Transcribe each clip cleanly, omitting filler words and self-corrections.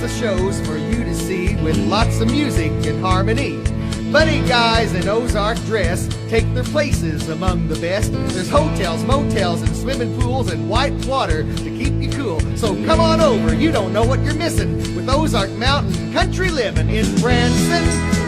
of shows for you to see with lots of music and harmony. Funny guys in Ozark dress take their places among the best. There's hotels, motels, and swimming pools and white water to keep you cool. So come on over, you don't know what you're missing with Ozark Mountain Country living in Branson.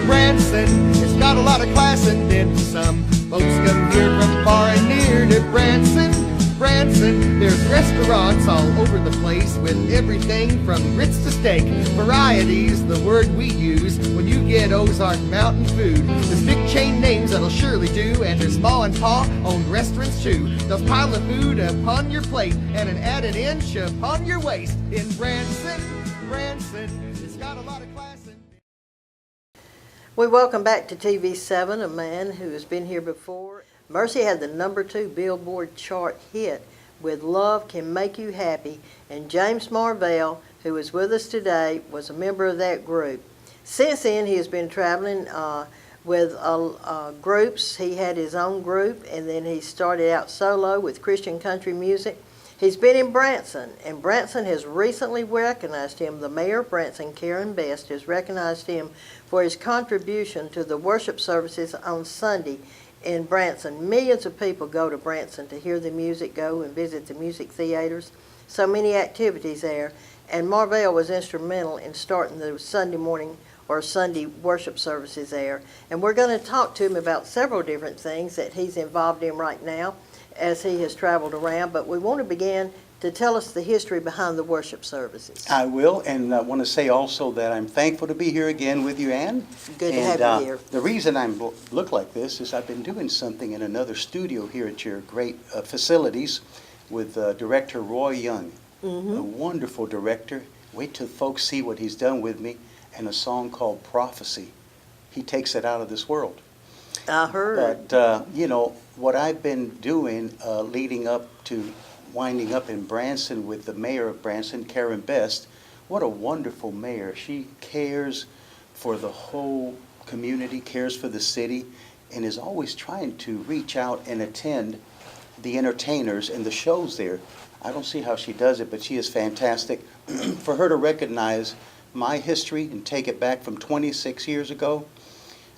Branson, it's got a lot of class, and then some folks come here from far and near to Branson. Branson, there's restaurants all over the place with everything from grits to steak. Variety's the word we use when you get Ozark Mountain food. There's big chain names that'll surely do, and there's small and paw-owned restaurants too. They'll pile the food upon your plate and an added inch upon your waist. In Branson, Branson, it's got a lot of class. We welcome back to TV7 a man who has been here before. Mercy had the #2 Billboard chart hit with Love Can Make You Happy, and James Marvell, who is with us today, was a member of that group. Since then, he has been traveling with groups. He had his own group, and then he started out solo with Christian country music. He's been in Branson, and Branson has recently recognized him. The mayor of Branson, Karen Best, has recognized him for his contribution to the worship services on Sunday in Branson. Millions of people go to Branson to hear the music, go and visit the music theaters. So many activities there. And Marvell was instrumental in starting the Sunday morning or Sunday worship services there. And we're going to talk to him about several different things that he's involved in right now as he has traveled around. But we want to begin to tell us the history behind the worship services. I will, and I want to say also that I'm thankful to be here again with you, Ann. Good to have you here. The reason I look like this is I've been doing something in another studio here at your great facilities with Director Roy Young, a wonderful director. Wait till folks see what he's done with me, and a song called Prophecy. He takes it out of this world. I heard. But, you know, what I've been doing leading up to winding up in Branson with the mayor of Branson, Karen Best. What a wonderful mayor. She cares for the whole community, cares for the city, and is always trying to reach out and attend the entertainers and the shows there. I don't see how she does it, but she is fantastic. For her to recognize my history and take it back from 26 years ago,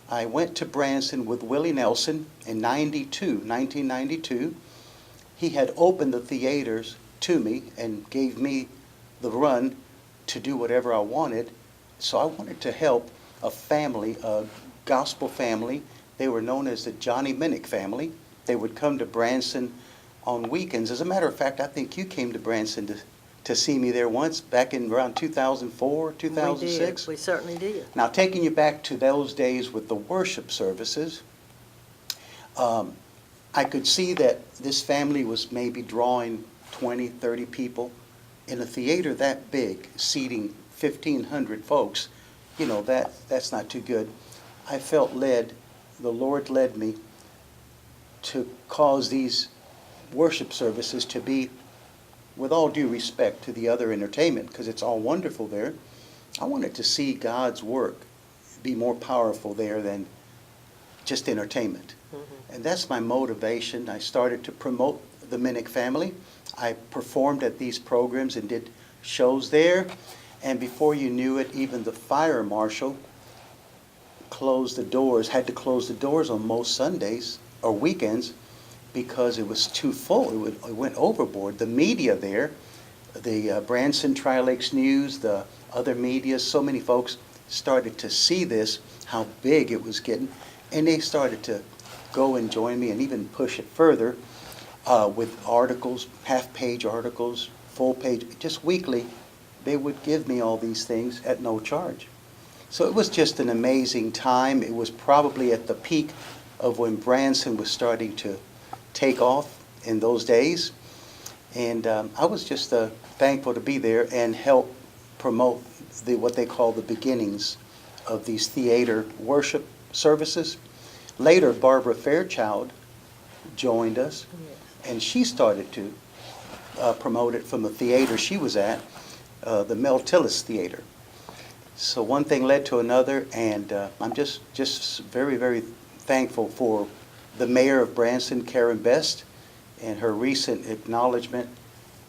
I went to Branson with Willie Nelson in 1992. He had opened the theaters to me and gave me the run to do whatever I wanted. So I wanted to help a family, a gospel family. They were known as the Johnny Minnick family. They would come to Branson on weekends. As a matter of fact, I think you came to Branson to see me there once, back in around 2004, 2006. We certainly did. Now, taking you back to those days with the worship services, I could see that this family was maybe drawing 20, 30 people. In a theater that big, seating 1,500 folks, you know, that's not too good. I felt led, the Lord led me to cause these worship services to be, with all due respect to the other entertainment, because it's all wonderful there, I wanted to see God's work be more powerful there than just entertainment. And that's my motivation. I started to promote the Minnick family. I performed at these programs and did shows there. And before you knew it, even the fire marshal closed the doors, had to close the doors on most Sundays or weekends because it was too full. It went overboard. The media there, the Branson Tri-Lakes News, the other media, so many folks started to see this, how big it was getting, and they started to go and join me and even push it further with articles, half-page articles, full-page, just weekly. They would give me all these things at no charge. So it was just an amazing time. It was probably at the peak of when Branson was starting to take off in those days. And I was just thankful to be there and help promote what they call the beginnings of these theater worship services. Later, Barbara Fairchild joined us, and she started to promote it from the theater she was at, the Mel Tillis Theater. So one thing led to another, and I'm just very, very thankful for the mayor of Branson, Karen Best, and her recent acknowledgement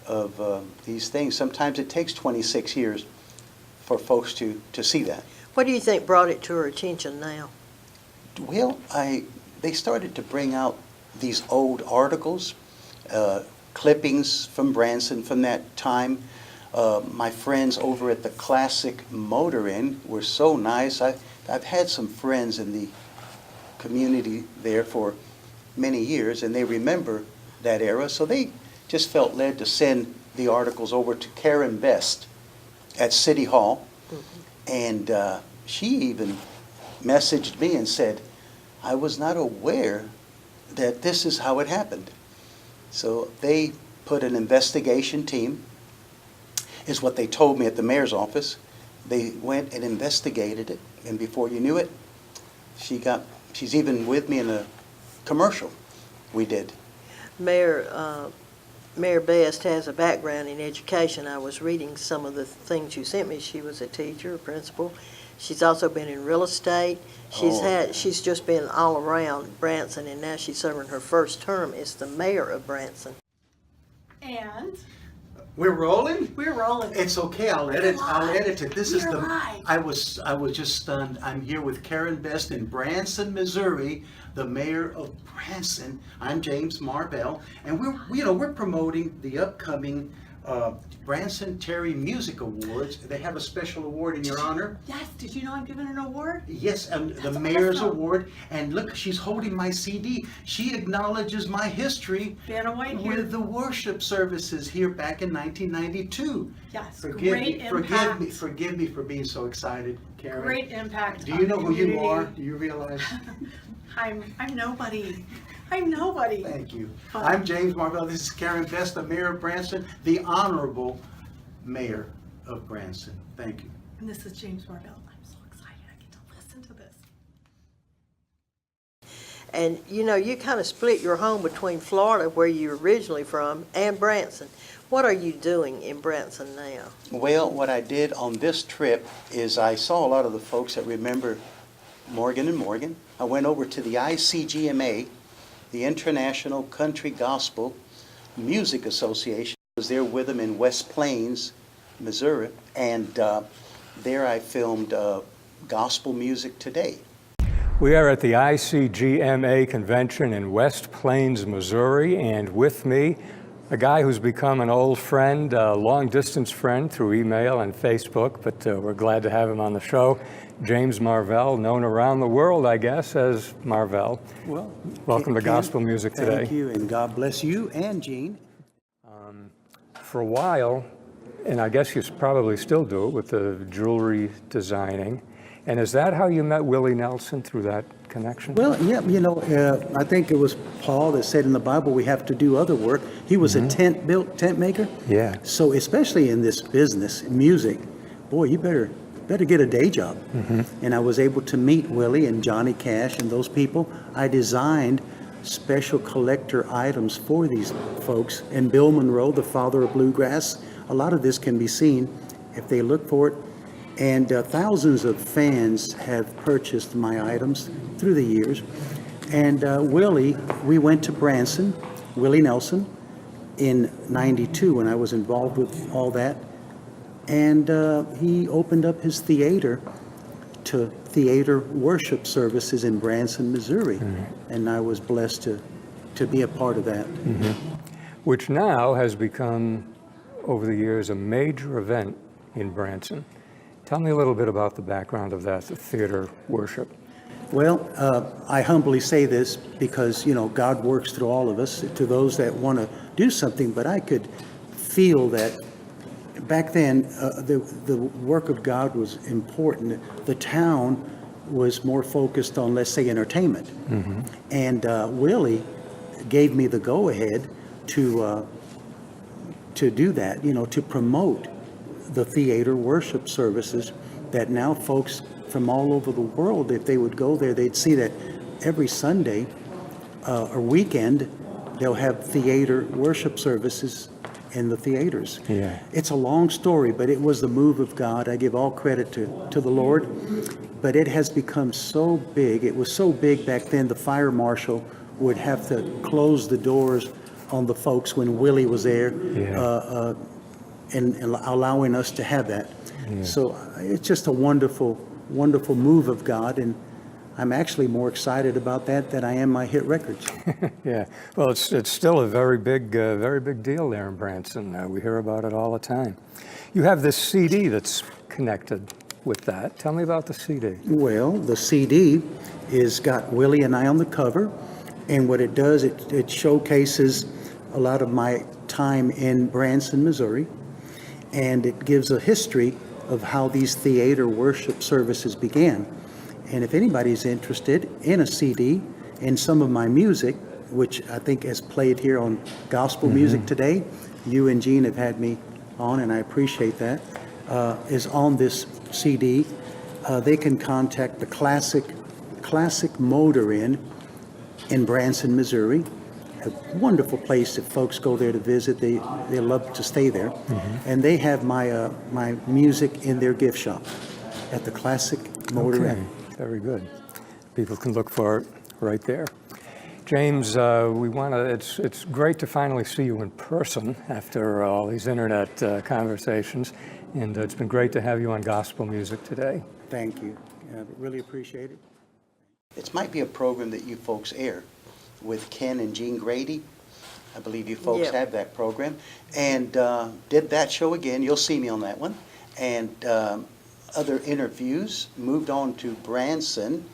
of these things. Sometimes it takes 26 years for folks to see that. What do you think brought it to her attention now? Well, they started to bring out these old articles, clippings from Branson from that time. My friends over at the Classic Motor Inn were so nice. I've had some friends in the community there for many years, and they remember that era, so they just felt led to send the articles over to Karen Best at City Hall. And she even messaged me and said, I was not aware that this is how it happened. So they put an investigation team, is what they told me at the mayor's office. They went and investigated it, and before you knew it, she's even with me in a commercial we did. Mayor Best has a background in education. I was reading some of the things you sent me. She was a teacher, a principal. She's also been in real estate. She's just been all around Branson, and now she's serving her first term as the mayor of Branson. And We're rolling? we're rolling. It's okay, I'll edit it. This is You're the, live. I was just stunned. I'm here with Karen Best in Branson, Missouri, the mayor of Branson. I'm James Marvell, and we're promoting the upcoming Branson Terry Music Awards. They have a special award in your honor. Yes, did you know I'm giving an award? Yes, and the That's Mayor's awesome. Award. And look, she's holding my CD. She acknowledges my history Vanna White here. with the worship services here back in 1992. Yes, Forgive great me, impact. forgive me for being so excited, Karen. Great impact. Do on you the know who you community. are? Do you realize? I'm nobody. I'm nobody. Thank you. Fun. I'm James Marvell. This is Karen Best, the Mayor of Branson, the Honorable Mayor of Branson. Thank you. And this is James Marvell. I'm so excited. I get to listen to this. And you kind of split your home between Florida, where you're originally from, and Branson. What are you doing in Branson now? Well, what I did on this trip is I saw a lot of the folks that remember Morgan and Morgan. I went over to the ICGMA, the International Country Gospel Music Association. I was there with them in West Plains, Missouri, and there I filmed Gospel Music Today. We are at the ICGMA convention in West Plains, Missouri, and with me, a guy who's become an old friend, a long-distance friend through email and Facebook, but we're glad to have him on the show. James Marvell, known around the world, I guess, as Marvell. Well, Welcome to Ken, Gospel Music Today. Thank you, and God bless you and Gene. For a while, and I guess you probably still do it with the jewelry designing, and is that how you met Willie Nelson, through that connection? Well, yeah, I think it was Paul that said in the Bible we have to do other work. He was a tent maker. Yeah. So especially in this business, music, boy, you better get a day job. And I was able to meet Willie and Johnny Cash and those people. I designed special collector items for these folks. And Bill Monroe, the father of bluegrass, a lot of this can be seen if they look for it. And thousands of fans have purchased my items through the years. And Willie, we went to Branson, Willie Nelson, in '92 when I was involved with all that. And he opened up his theater to theater worship services in Branson, Missouri. And I was blessed to be a part of that. Which now has become, over the years, a major event in Branson. Tell me a little bit about the background of that, the theater worship. Well, I humbly say this because, God works through all of us, to those that want to do something, but I could feel that back then the work of God was important. The town was more focused on, let's say, entertainment. And Willie gave me the go-ahead to do that, to promote the theater worship services that now folks from all over the world, if they would go there, they'd see that every Sunday or weekend, they'll have theater worship services in the theaters. Yeah. It's a long story, but it was the move of God. I give all credit to the Lord, but it has become so big. It was so big back then, the fire marshal would have to close the doors on the folks when Willie was there. Yeah. and allowing us to have that. So it's just a wonderful, wonderful move of God, and I'm actually more excited about that than I am my hit records. Yeah, well, it's still a very big deal there in Branson. We hear about it all the time. You have this CD that's connected with that. Tell me about the CD. Well, the CD is got Willie and I on the cover, and what it does, it showcases a lot of my time in Branson, Missouri, and it gives a history of how these theater worship services began. And if anybody's interested in a CD and some of my music, which I think has played here on Gospel Music Today, you and Gene have had me on, and I appreciate that, is on this CD. They can contact the Classic Motor Inn in Branson, Missouri. A wonderful place if folks go there to visit. They love to stay there. And they have my my music in their gift shop at the Classic Motor Okay, Inn. very good. People can look for it right there. James, it's great to finally see you in person after all these internet conversations, and it's been great to have you on Gospel Music Today. Thank you. Really appreciate it. It might be a program that you folks air with Ken and Jean Grady. I believe you folks Yep. have that program. And did that show again. You'll see me on that one. And other interviews. Moved on to Branson.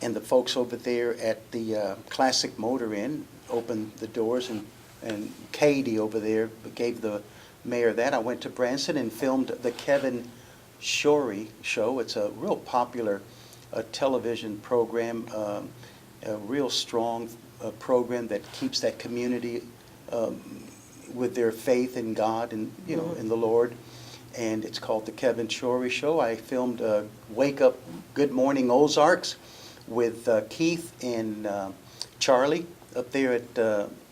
And the folks over there at the Classic Motor Inn opened the doors. And Katie over there gave the mayor that. I went to Branson and filmed the Kevin Shorey show. It's a real popular television program. A real strong program that keeps that community with their faith in God and in the Lord, and it's called the Kevin Shorey Show. I filmed Wake Up Good Morning Ozarks with Keith and Charlie up there at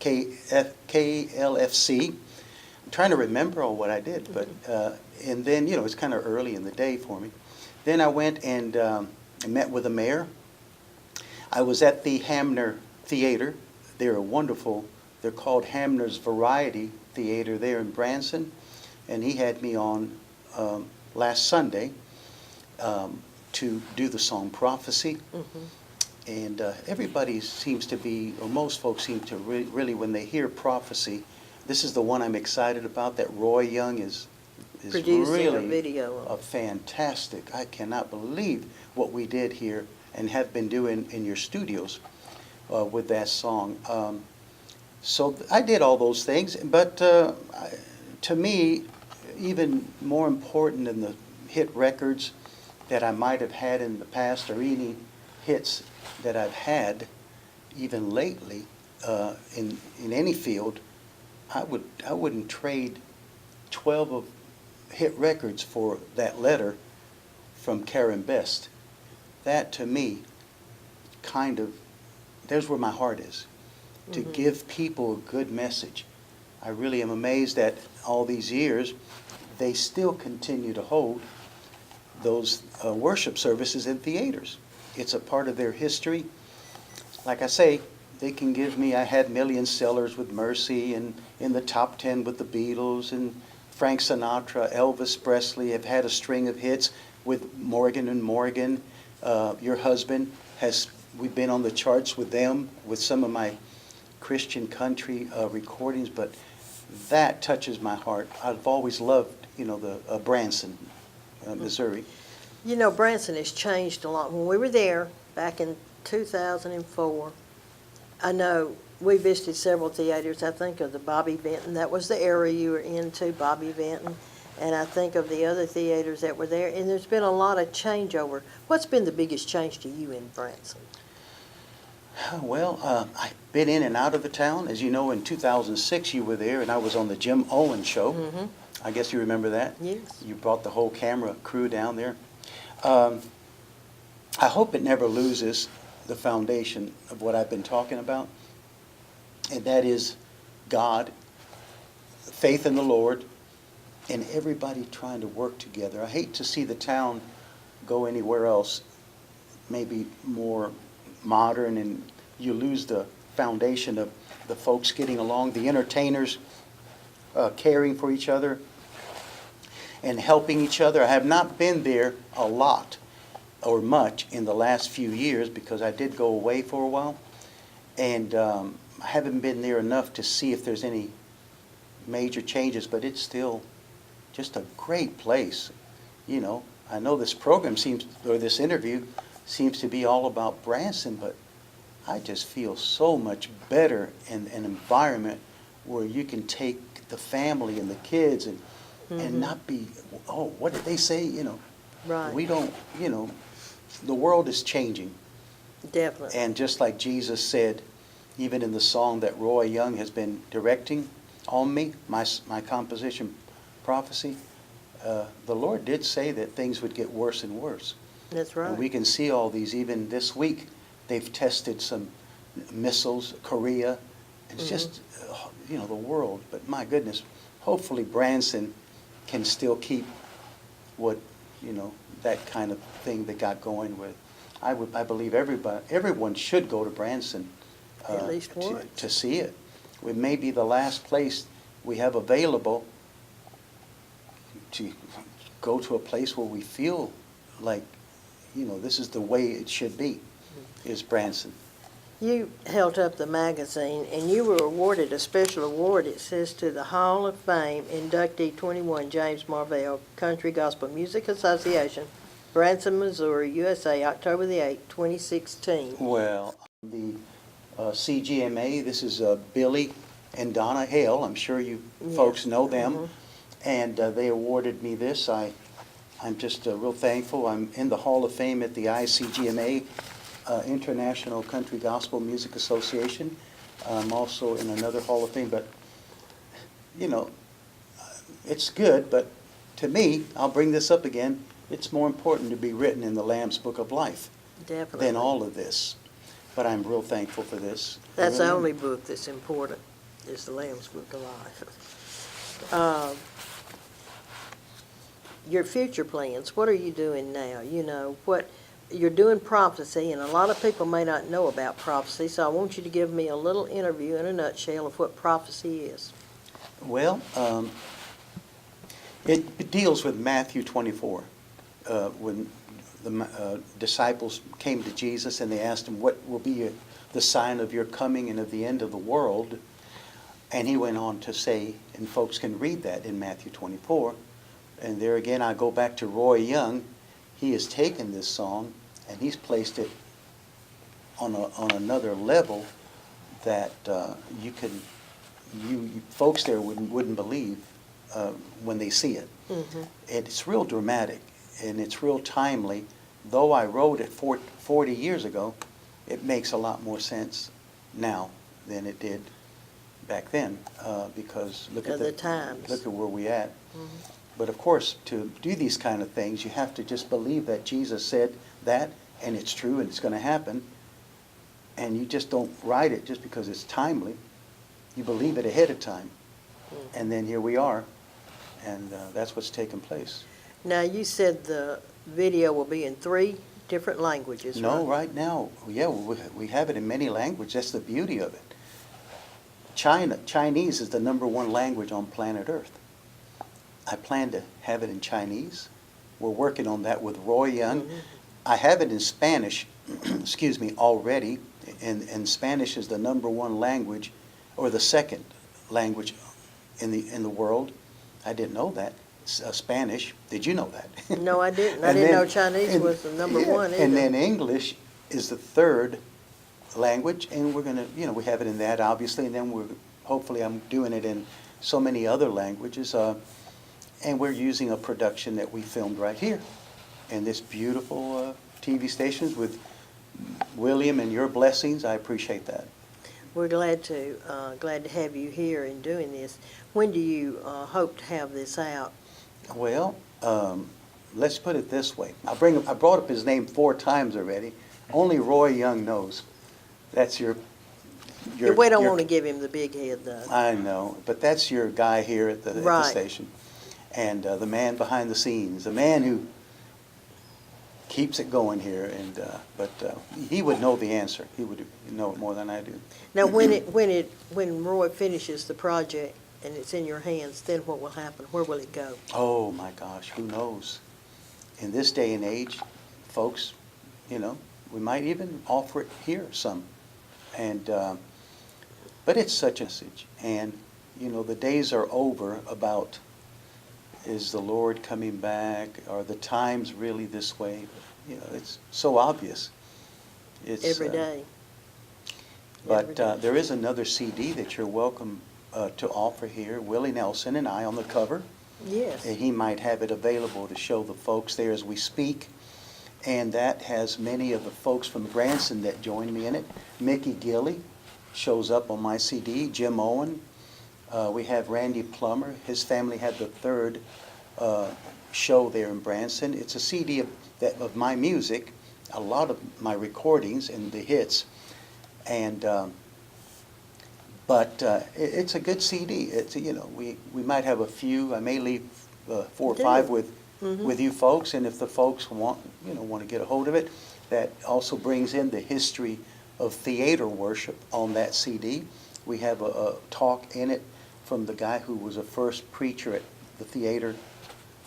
KLFC. I'm trying to remember all what I did, but and then it's kind of early in the day for me. Then I went and met with the mayor. I was at the Hamner Theater. They're wonderful. They're called Hamner's Variety Theater there in Branson. And he had me on last Sunday to do the song Prophecy. And everybody seems to be, or most folks seem to really, when they hear Prophecy, this is the one I'm excited about, that Roy Young is Producing really a video of. a fantastic. I cannot believe what we did here and have been doing in your studios with that song. So I did all those things, but to me, even more important than the hit records that I might have had in the past, or any hits that I've had, even lately, in any field, I wouldn't trade 12 of hit records for that letter from Karen Best. That, to me, there's where my heart is, to give people a good message. I really am amazed that all these years, they still continue to hold those worship services in theaters. It's a part of their history. Like I say, they can give me, I had million sellers with Mercy, and in the top 10 with the Beatles, and Frank Sinatra, Elvis Presley have had a string of hits with Morgan and Morgan. Your husband we've been on the charts with them, with some of my Christian country recordings, but that touches my heart. I've always loved, the Branson, Missouri. Branson has changed a lot. When we were there back in 2004, I know we visited several theaters. I think of the Bobby Benton. That was the area you were into, Bobby Benton. And I think of the other theaters that were there. And there's been a lot of changeover. What's been the biggest change to you in Branson? Well, I've been in and out of the town. As you know, in 2006 you were there, and I was on the Jim Owen show. I guess you remember that? Yes. You brought the whole camera crew down there. I hope it never loses the foundation of what I've been talking about, and that is God, faith in the Lord, and everybody trying to work together. I hate to see the town go anywhere else, maybe more modern, and you lose the foundation of the folks getting along, the entertainers caring for each other, and helping each other. I have not been there a lot or much in the last few years because I did go away for a while. And I haven't been there enough to see if there's any major changes, but it's still just a great place. You know, I know this program seems, or this interview seems to be all about Branson, but I just feel so much better in an environment where you can take the family and the kids and not be, oh, what did they say? You know, Right. we don't, you know, the world is changing. Definitely. And just like Jesus said, even in the song that Roy Young has been directing on me, my composition prophecy, the Lord did say that things would get worse and worse. That's right. And we can see all these even this week. They've tested some missiles, Korea. It's just, you know, the world. But my goodness, hopefully Branson can still keep what, you know, that kind of thing they got going with. I believe everyone should go to Branson At least once. to see it. It may be the last place we have available to go to a place where we feel like, you know, this is the way it should be, is Branson. You held up the magazine, and you were awarded a special award. It says to the Hall of Fame inductee 21 James Marvell, Country Gospel Music Association, Branson, Missouri, USA, October the 8th, 2016. Well, the CGMA, this is Billy and Donna Hale. I'm sure you folks know them. And they awarded me this. I'm just real thankful. I'm in the Hall of Fame at the ICGMA, International Country Gospel Music Association. I'm also in another Hall of Fame. But, you know, it's good. But to me, I'll bring this up again, it's more important to be written in the Lamb's Book of Life Definitely. than all of this. But I'm real thankful for this. That's the Really. only book that's important, is the Lamb's Book of Life. Your future plans, what are you doing now? You know, what you're doing prophecy, and a lot of people may not know about prophecy, so I want you to give me a little interview in a nutshell of what prophecy is. Well, it deals with Matthew 24, when the disciples came to Jesus and they asked him, what will be the sign of your coming and of the end of the world? And he went on to say, and folks can read that in Matthew 24, and there again I go back to Roy Young. He has taken this song and he's placed it on another level that you folks there wouldn't believe when they see it. It's real dramatic and it's real timely. Though I wrote it 40 years ago, it makes a lot more sense now than it did back then, because look at the times. Look at where we at. But of course, to do these kind of things, you have to just believe that Jesus said that, and it's true, and it's going to happen. And you just don't write it just because it's timely. You believe it ahead of time. And then here we are, and that's what's taken place. Now, you said the video will be in 3 different languages, No, right? right now, yeah, we have it in many languages. That's the beauty of it. Chinese is the #1 language on planet Earth. I plan to have it in Chinese. We're working on that with Roy Young. I have it in Spanish, excuse me, already. And Spanish is the #1 language, or the second language in the world. I didn't know that. Spanish. Did you know that? No, I didn't. I And didn't then- know Chinese was the number yeah, one either. And then English is the 3rd language, and we're going to, you know, we have it in that, obviously, and then hopefully I'm doing it in so many other languages. And we're using a production that we filmed right here in this beautiful TV stations with William and your blessings. I appreciate that. We're glad to have you here and doing this. When do you hope to have this out? Well, let's put it this way. I brought up his name 4 times already. Only Roy Young knows. That's your We don't want to give him the big head, though. I know, but that's your guy here at the Right. station. And the man behind the scenes, the man who keeps it going here. And but he would know the answer. He would know it more than I do. Now, when Roy finishes the project and it's in your hands, then what will happen? Where will it go? Oh my gosh, who knows? In this day and age, folks, you know, we might even offer it here some. And, but it's such a message. And, you know, the days are over about, is the Lord coming back? Are the times really this way? You know, it's so obvious. It's Every day. But there is another CD that you're welcome to offer here. Willie Nelson and I on the cover. Yes. And he might have it available to show the folks there as we speak. And that has many of the folks from Branson that joined me in it. Mickey Gilly shows up on my CD. Jim Owen. We have Randy Plummer. His family had the third show there in Branson. It's a CD of my music, a lot of my recordings and the hits. And but it's a good CD. It's, you know, we might have a few. I may leave 4 or 5 with you folks, and if the folks want to get a hold of it, that also brings in the history of theater worship on that CD. We have a talk in it from the guy who was a first preacher at the theater,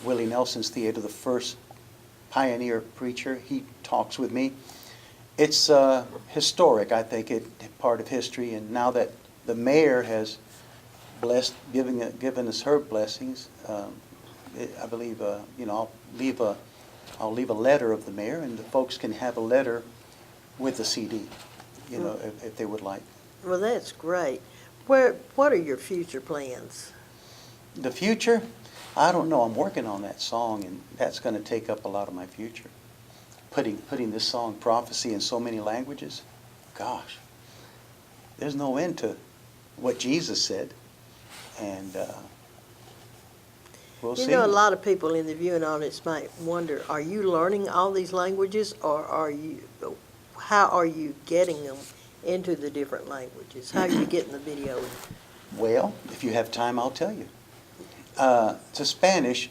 Willie Nelson's theater, the first pioneer preacher. He talks with me. It's historic, I think, part of history, and now that the mayor has given us her blessings, I believe, you know, I'll leave a letter of the mayor, and the folks can have a letter with the CD, you know, if they would like. Well, that's great. What are your future plans? The future, I don't know. I'm working on that song, and that's going to take up a lot of my future. Putting this song, Prophecy, in so many languages, gosh, there's no end to what Jesus said, and we'll see. You know, a lot of people in the viewing audience might wonder, are you learning all these languages, or how are you getting them into the different languages? How are you getting the video? Well, if you have time, I'll tell you. To Spanish,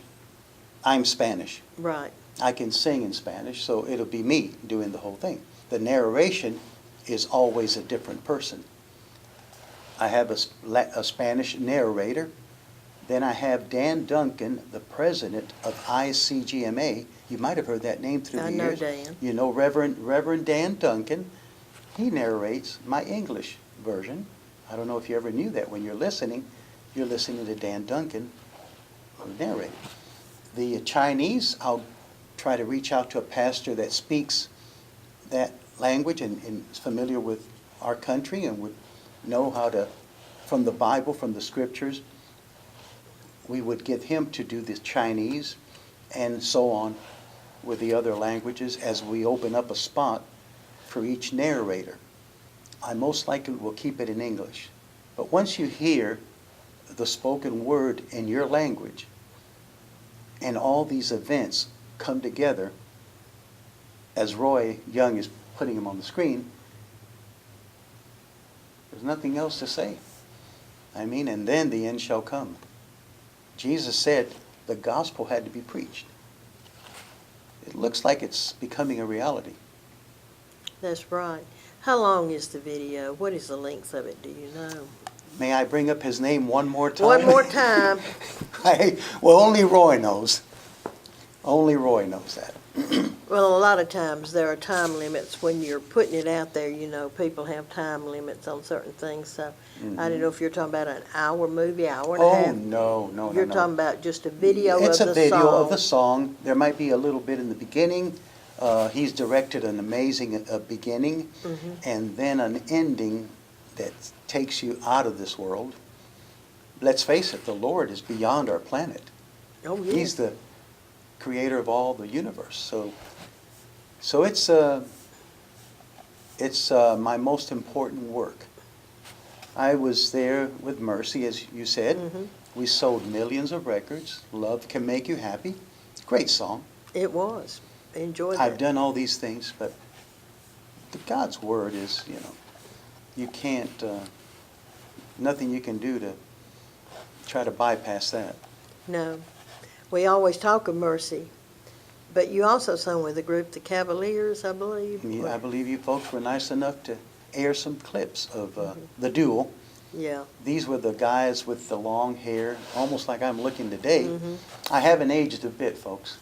I'm Spanish. Right. I can sing in Spanish, so it'll be me doing the whole thing. The narration is always a different person. I have a Spanish narrator. Then I have Dan Duncan, the president of ICGMA. You might have heard that name through the years. I know Dan. You know Reverend Dan Duncan. He narrates my English version. I don't know if you ever knew that. When you're listening to Dan Duncan narrate. The Chinese, I'll try to reach out to a pastor that speaks that language and is familiar with our country and would know how to, from the Bible, from the scriptures, we would get him to do the Chinese and so on with the other languages as we open up a spot for each narrator. I most likely will keep it in English. But once you hear the spoken word in your language and all these events come together, as Roy Young is putting them on the screen, there's nothing else to say. I mean, and then the end shall come. Jesus said the gospel had to be preached. It looks like it's becoming a reality. That's right. How long is the video? What is the length of it? Do you know? May I bring up his name one more time? One more time. Well, only Roy knows. Only Roy knows that. Well, a lot of times there are time limits when you're putting it out there. You know, people have time limits on certain things. So I don't know if you're talking about an hour movie, hour and a half. No. You're talking about just a video of the It's song. a video of the song. There might be a little bit in the beginning. He's directed an amazing beginning and then an ending that takes you out of this world. Let's face it, the Lord is beyond our planet. Oh, yeah. He's the creator of all the universe. So it's my most important work. I was there with Mercy, as you said. We sold millions of records. Love Can Make You Happy. Great song. It was. Enjoyed that. I've done all these things, but God's word is, you know, you can't, nothing you can do to try to bypass that. No. We always talk of Mercy, but you also sung with the group The Cavaliers, I believe. I believe you folks were nice enough to air some clips of the duel. Yeah. These were the guys with the long hair, almost like I'm looking today. I haven't aged a bit, folks.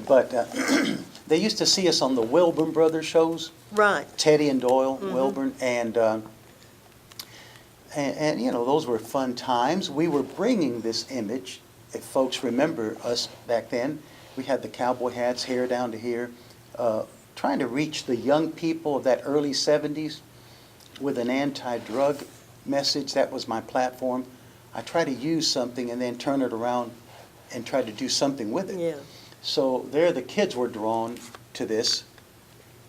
But they used to see us on the Wilburn Brothers shows, Right. Teddy and Doyle, Wilburn, and you know, those were fun times. We were bringing this image. If folks remember us back then, we had the cowboy hats, hair down to here, trying to reach the young people of that early 70s with an anti-drug message. That was my platform. I try to use something and then turn it around and try to do something with it. Yeah. So there the kids were drawn to this,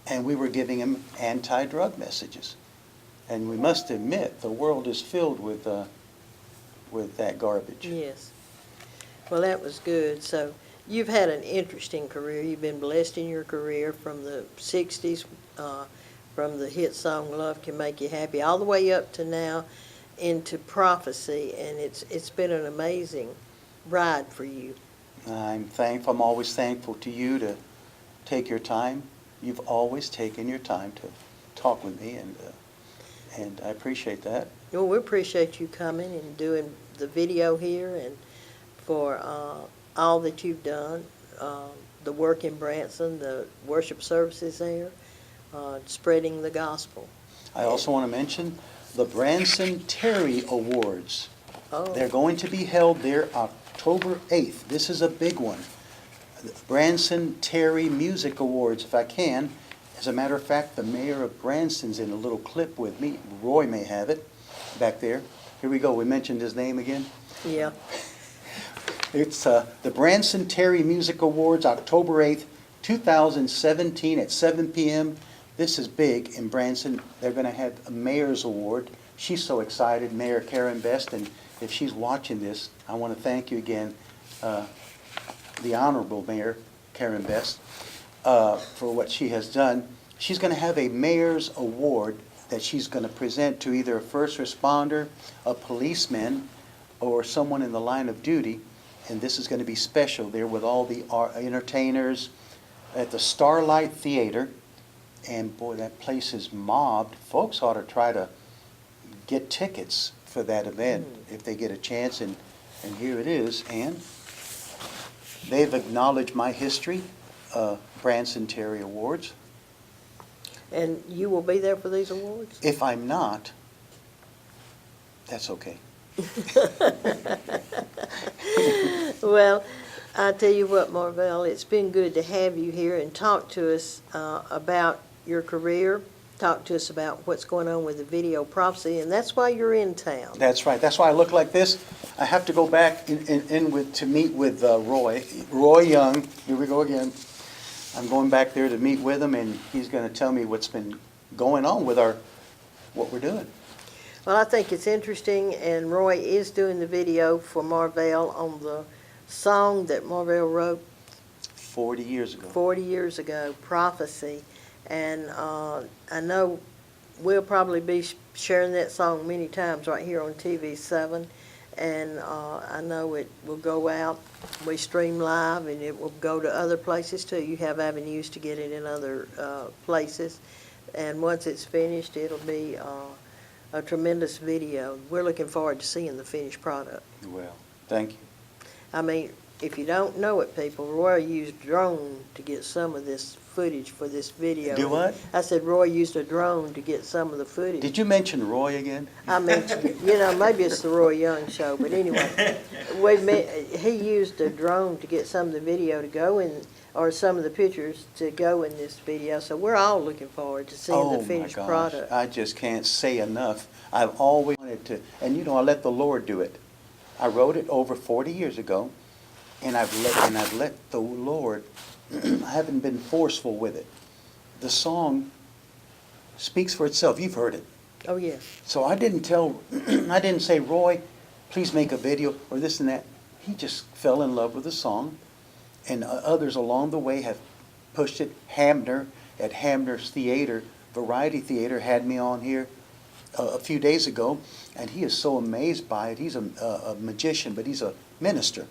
and we were giving them anti-drug messages. And we must admit, the world is filled with that garbage. Yes. Well, that was good. So you've had an interesting career. You've been blessed in your career from the 60s, from the hit song Love Can Make You Happy, all the way up to now into prophecy, and it's been an amazing ride for you. I'm thankful. I'm always thankful to you to take your time. You've always taken your time to talk with me, and I appreciate that. Well, we appreciate you coming and doing the video here, and for all that you've done, the work in Branson, the worship services there, spreading the gospel. I also want to mention the Branson Terry Awards. Oh, They're going to be held there October 8th. This is a big one. The Branson Terry Music Awards, if I can. As a matter of fact, the mayor of Branson's in a little clip with me. Roy may have it back there. Here we go. We mentioned his name again. yeah. It's the Branson Terry Music Awards, October 8th, 2017 at 7 p.m. This is big in Branson. They're going to have a mayor's award. She's so excited, Mayor Karen Best, and if she's watching this, I want to thank you again, the Honorable Mayor Karen Best, for what she has done. She's going to have a mayor's award that she's going to present to either a first responder, a policeman, or someone in the line of duty. And this is going to be special there with all the entertainers at the Starlight Theater. And boy, that place is mobbed. Folks ought to try to get tickets for that event if they get a chance. And here it is. And they've acknowledged my history, Branson Terry Awards. And you will be there for these awards? If I'm not, that's okay. Well, I tell you what, Marvell, it's been good to have you here and talk to us about your career, talk to us about what's going on with the video prophecy, and that's why you're in town. That's right. That's why I look like this. I have to go back to meet with Roy Young. Here we go again. I'm going back there to meet with him, and he's going to tell me what's been going on with what we're doing. Well, I think it's interesting, and Roy is doing the video for Marvell on the song that Marvell wrote 40 years ago. 40 years ago, Prophecy. And I know we'll probably be sharing that song many times right here on TV7. And I know it will go out. We stream live, and it will go to other places too. You have avenues to get it in other places. And once it's finished, it'll be a tremendous video. We're looking forward to seeing the finished product. Well, thank you. I mean, if you don't know it, people, Roy used drone to get some of this footage for this video. Do what? I said Roy used a drone to get some of the footage. Did you mention Roy again? I mentioned it. You know, maybe it's the Roy Young show, but anyway, he used a drone to get some of the video to go in, or some of the pictures to go in this video. So we're all looking forward to seeing the finished product. I just can't say enough. I've always wanted to, and you know, I let the Lord do it. I wrote it over 40 years ago, and I've let the Lord. I haven't been forceful with it. The song speaks for itself. You've heard it. Oh yeah. So I didn't say, Roy, please make a video or this and that. He just fell in love with the song, and others along the way have pushed it. Hamner at Hamner's Theater, Variety Theater, had me on here a few days ago, and he is so amazed by it. He's a magician, but he's a minister.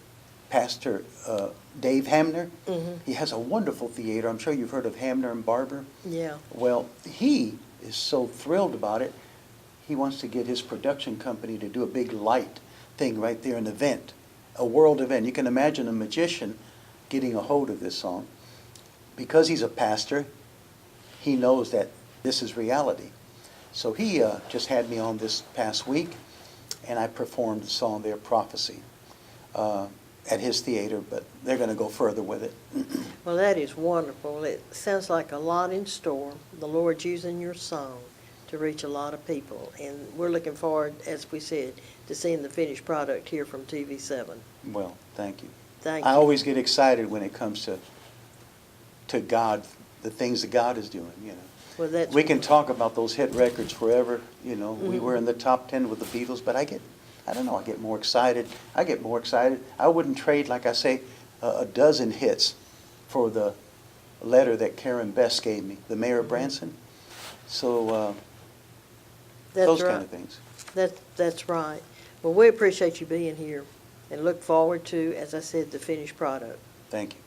Pastor Dave Hamner. Mm-hmm. He has a wonderful theater. I'm sure you've heard of Hamner and Barber. Yeah. Well, he is so thrilled about it. he wants to get his production company to do a big light thing right there, an event, a world event. You can imagine a magician getting a hold of this song. Because he's a pastor, he knows that this is reality. So he just had me on this past week, and I performed the song there, Prophecy, at his theater, but they're going to go further with it. Well, that is wonderful. It sounds like a lot in store. The Lord's using your song to reach a lot of people, and we're looking forward, as we said, to seeing the finished product here from TV7. Well, thank you. Thank I you. always get excited when it comes to God, the things that God is doing, you know. Well, that's We can talk about those hit records forever, you know. We were in the top 10 with the Beatles, but I don't know, I get more excited. I wouldn't trade, like I say, a dozen hits for the letter that Karen Best gave me, the mayor of Branson. So That's those right. kind of things. That's right. Well, we appreciate you being here and look forward to, as I said, the finished product. Thank you.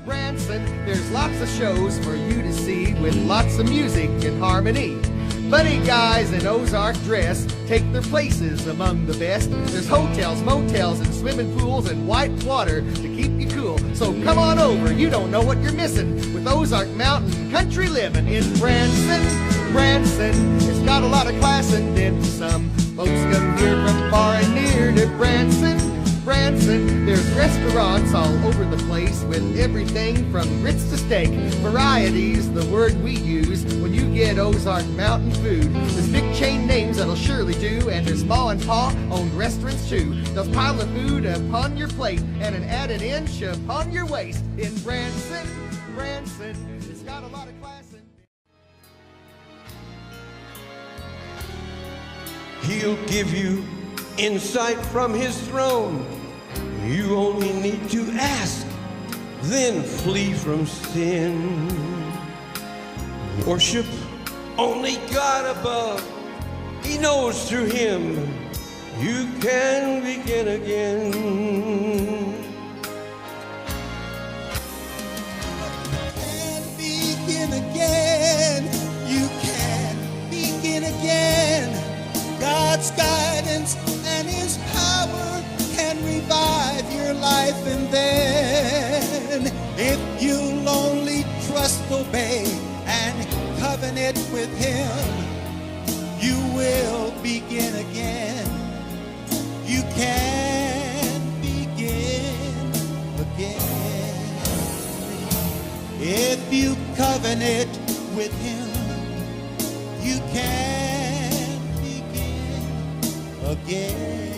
Branson, there's lots of shows for you to see with lots of music and harmony. Funny guys in Ozark dress take their places among the best. There's hotels, motels, and swimming pools and white water to keep you cool. So come on over, you don't know what you're missing with Ozark Mountain country living in Branson. Branson, it's got a lot of class and then some folks come here from far and near to Branson. Branson, there's restaurants all over the place with everything from grits to steak. Variety's the word we use when you get Ozark Mountain food. There's big chain names that'll surely do, and there's ma and pa owned restaurants too. They'll pile the food upon your plate and an added inch upon your waist. In Branson, Branson, it's got a lot of class and... He'll give you insight from his throne. You only need to ask, then flee from sin. Worship only God above. He knows through him you can begin again. Begin again. You can begin again. God's guidance and his power can revive your life, and then if you'll only trust, obey, and covenant with him, you will begin again. You can begin again. If you covenant with him, you can begin again.